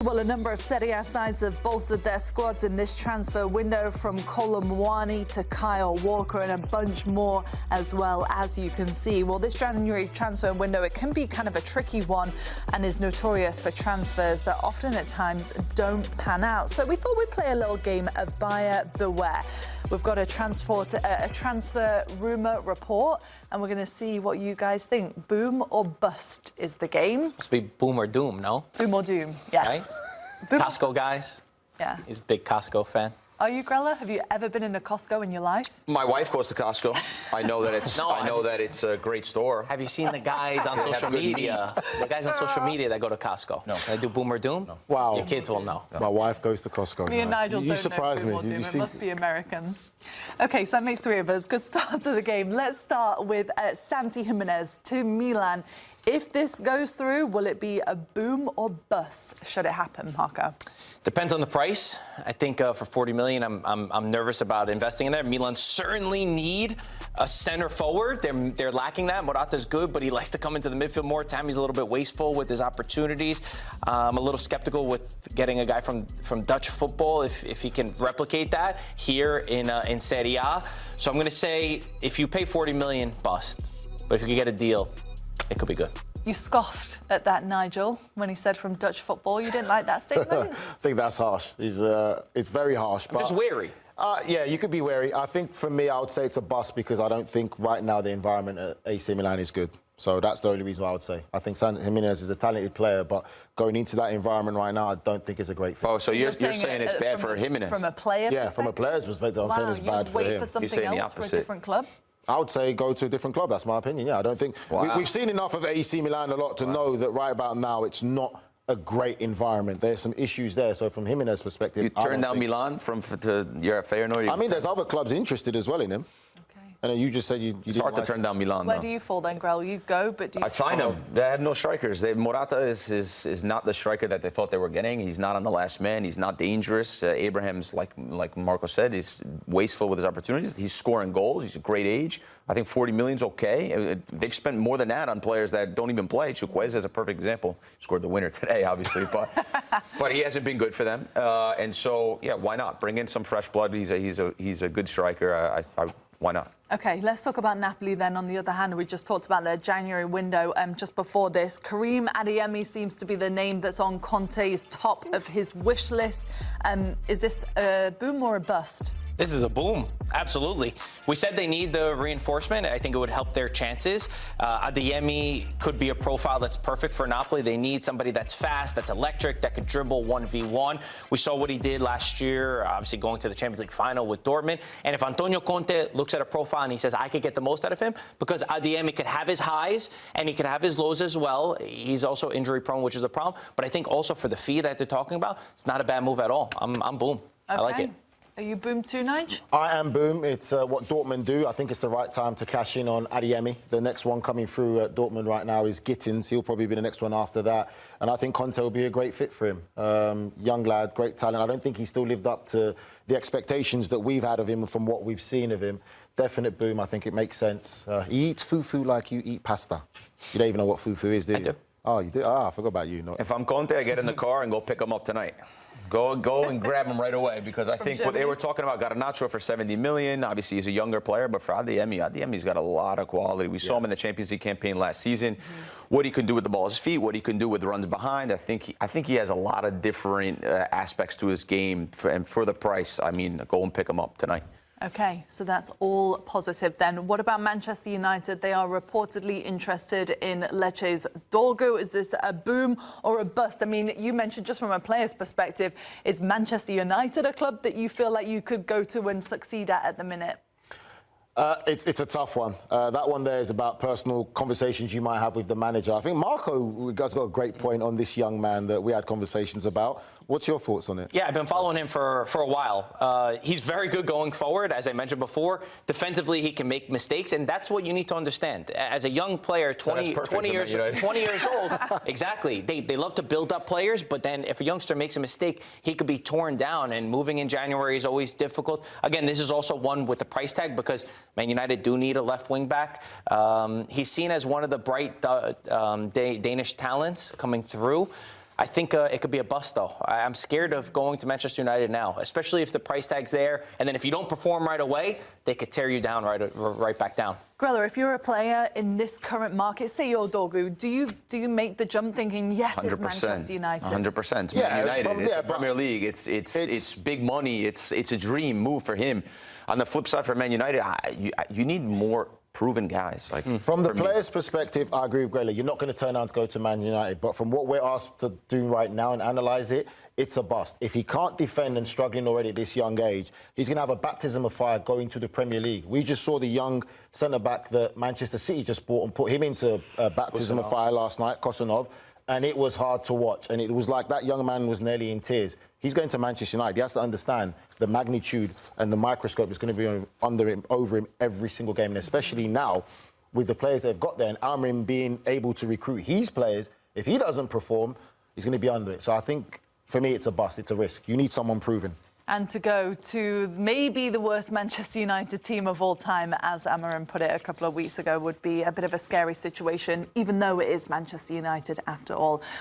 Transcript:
Well, a number of Serie A sides have bolstered their squads in this transfer window, from Colomwani to Kyle Walker and a bunch more as well, as you can see. Well, this January transfer window, it can be kind of a tricky one and is notorious for transfers that often at times don't pan out. So we thought we'd play a little game of buyer beware. We've got a transfer rumour report, and we're going to see what you guys think. Boom or bust is the game. It's supposed to be boom or doom, no? Boom or doom, yes. Right? Boom. Costco guys. Yeah. He's a big Costco fan. Are you, Grella? Have you ever been in a Costco in your life? My wife goes to Costco. I know that it's it's a great store. Have you seen the guys on social media? The guys on social media that go to Costco. No. They do boom or doom? No. Wow. Your kids will know. My wife goes to Costco. Me and Nigel You don't surprise know me. boom or doom. You It see, must be American. Okay, so that makes three of us. Good start to the game. Let's start with Santi Giménez to Milan. If this goes through, will it be a boom or bust? Should it happen, Marco? Depends on the price. I think for 40 million, I'm nervous about investing in there. Milan certainly need a center forward. They're lacking that. Morata's good, but he likes to come into the midfield more. Tammy's a little bit wasteful with his opportunities. I'm a little skeptical with getting a guy from Dutch football if he can replicate that here in Serie A. So I'm going to say if you pay 40 million, bust. But if you can get a deal, it could be good. You scoffed at that, Nigel, when he said from Dutch football. You didn't like that statement? I think that's harsh. It's very harsh. I'm just wary. Yeah, you could be wary. I think for me, I would say it's a bust because I don't think right now the environment at AC Milan is good. So that's the only reason why I would say. I think Santi Giménez is a talented player, but going into that environment right now, I don't think it's a great fit. Oh, so you're saying it's bad for Giménez? From a player perspective? Yeah, from a player's perspective, I'm saying it's bad for him. Wait for something else for a different club? I would say go to a different club. That's my opinion. Yeah, I don't think we've seen enough of AC Milan a lot to know that right about now it's not a great environment. There's some issues there. So from Giménez's perspective, you turned down Milan you're at Feyenoord. I mean, there's other clubs interested as well in him. And you just said you It's didn't hard to like turn down Milan. Where do you fall then, Grell? You go, but do you... I find them. They have no strikers. Morata is not the striker that they thought they were getting. He's not on the last man. He's not dangerous. Abraham's, like Marco said, he's wasteful with his opportunities. He's scoring goals. He's a great age. I think 40 million's okay. They've spent more than that on players that don't even play. Chukwueze is a perfect example. He scored the winner today, obviously, but he hasn't been good for them. And so, yeah, why not? Bring in some fresh blood. He's a good striker. Why not? OK, let's talk about Napoli then. On the other hand, we just talked about their January window just before this. Karim Adeyemi seems to be the name that's on Conte's top of his wish list. Is this a boom or a bust? This is a boom, absolutely. We said they need the reinforcement. I think it would help their chances. Adeyemi could be a profile that's perfect for Napoli. They need somebody that's fast, that's electric, that could dribble 1v1. We saw what he did last year, obviously going to the Champions League final with Dortmund. And if Antonio Conte looks at a profile and he says, I could get the most out of him, because Adeyemi could have his highs and he could have his lows as well. He's also injury prone, which is a problem. But I think also for the fee that they're talking about, it's not a bad move at all. I'm boom. Okay. I like it. Are you boom too, Nige? I am boom. It's what Dortmund do. I think it's the right time to cash in on Adeyemi. The next one coming through at Dortmund right now is Gittins. He'll probably be the next one after that. And I think Conte will be a great fit for him. Young lad, great talent. I don't think he still lived up to the expectations that we've had of him from what we've seen of him. Definite boom. I think it makes sense. He eats fufu like you eat pasta. You don't even know what fufu is, do you? I do. Oh, you do? Ah, I forgot about you. No. If I'm Conte, I get in the car and go pick him up tonight. Go and grab him right away, because I think what they were talking about, Garnacho for 70 million. Obviously, he's a younger player, but for Adeyemi's got a lot of quality. We saw him in the Champions League campaign last season. What he can do with the ball at his feet, what he can do with runs behind. I think he has a lot of different aspects to his game, and for the price, I mean, go and pick him up tonight. OK, so that's all positive then. What about Manchester United? They are reportedly interested in Lecce's Dorgu. Is this a boom or a bust? I mean, you mentioned just from a player's perspective, is Manchester United a club that you feel like you could go to and succeed at the minute? It's a tough one. That one there is about personal conversations you might have with the manager. I think Marco has got a great point on this young man that we had conversations about. What's your thoughts on it? Yeah, I've been following him for a while. He's very good going forward, as I mentioned before. Defensively, he can make mistakes, and that's what you need to understand. As a young player, 20 years old, exactly. They love to build up players, but then if a youngster makes a mistake, he could be torn down, and moving in January is always difficult. Again, this is also one with the price tag, because Man United do need a left wing back. He's seen as one of the bright Danish talents coming through. I think it could be a bust, though. I'm scared of going to Manchester United now, especially if the price tag's there. And then if you don't perform right away, they could tear you down right back down. Grella, if you're a player in this current market, say you're Dorgu, do you make the jump thinking, yes, 100%, it's Manchester United? 100%. Yeah, Man United, it's the but Premier League. It's big money. It's a dream move for him. On the flip side, for Man United, you need more proven guys. Like from the player's perspective, I agree with Grella. You're not going to turn around to go to Man United. But from what we're asked to do right now and analyse it, it's a bust. If he can't defend and struggling already at this young age, he's going to have a baptism of fire going to the Premier League. We just saw the young centre-back that Manchester City just bought and put him into a baptism of fire last night, Kosanov, and it was hard to watch. And it was like that young man was nearly in tears. He's going to Manchester United. He has to understand the magnitude and the microscope is going to be under him, over him every single game, and especially now with the players they've got there and Amorim being able to recruit his players. If he doesn't perform, he's going to be under it. So I think, for me, it's a bust. It's a risk. You need someone proven. And to go to maybe the worst Manchester United team of all time, as Amorim put it a couple of weeks ago, would be a bit of a scary situation, even though it is Manchester United after all.